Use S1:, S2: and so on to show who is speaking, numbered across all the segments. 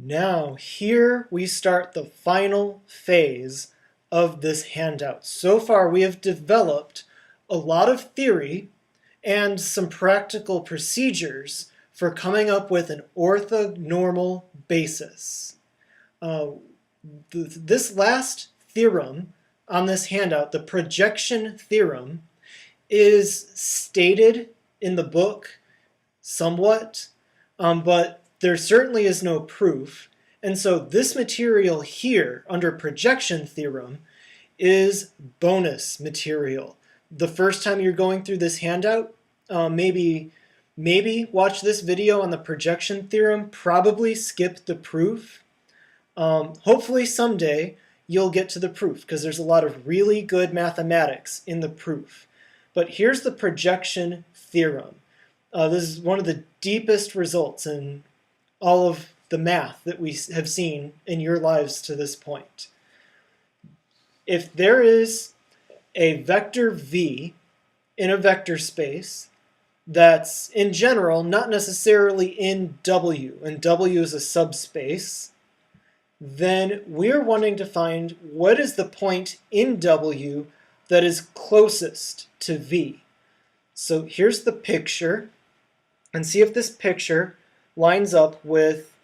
S1: Now, here we start the final phase of this handout. So far, we have developed a lot of theory and some practical procedures for coming up with an orthonormal basis. This last theorem on this handout, the projection theorem, is stated in the book somewhat, but there certainly is no proof. And so this material here under projection theorem is bonus material. The first time you're going through this handout, maybe watch this video on the projection theorem, probably skip the proof. Hopefully someday you'll get to the proof because there's a lot of really good mathematics in the proof. But here's the projection theorem. This is one of the deepest results in all of the math that we have seen in your lives to this point. If there is a vector v in a vector space that's in general not necessarily in W, and W is a subspace, then we're wanting to find what is the point in W that is closest to V. So here's the picture, and see if this picture lines up with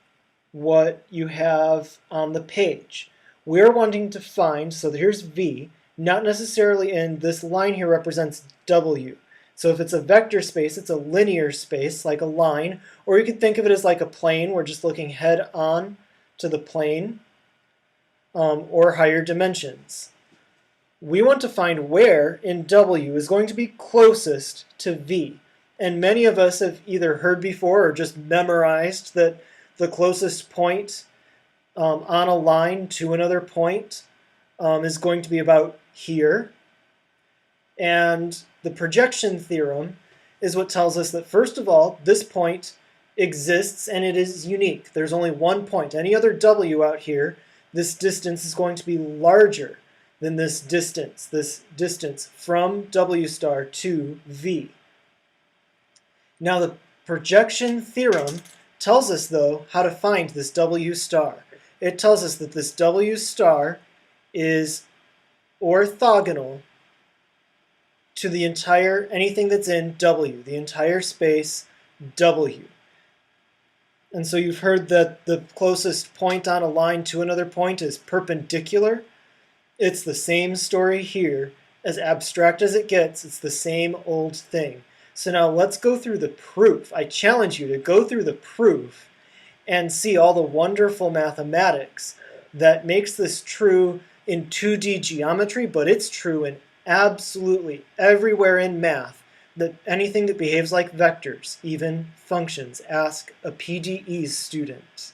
S1: what you have on the page. We're wanting to find, so here's V, not necessarily in this line here represents W. So if it's a vector space, it's a linear space, like a line, or you could think of it as like a plane. We're just looking head on to the plane, or higher dimensions. We want to find where in W is going to be closest to V. And many of us have either heard before or just memorized that the closest point on a line to another point is going to be about here. And the projection theorem is what tells us that, first of all, this point exists and it is unique. There's only one point. Any other W out here, this distance is going to be larger than this distance from W star to V. Now the projection theorem tells us, though, how to find this W star. It tells us that this W star is orthogonal to the entire, anything that's in W, the entire space W. And so you've heard that the closest point on a line to another point is perpendicular. It's the same story here. As abstract as it gets, it's the same old thing. So now let's go through the proof. I challenge you to go through the proof and see all the wonderful mathematics that makes this true in 2D geometry, but it's true in absolutely everywhere in math, that anything that behaves like vectors, even functions. Ask a PDE student.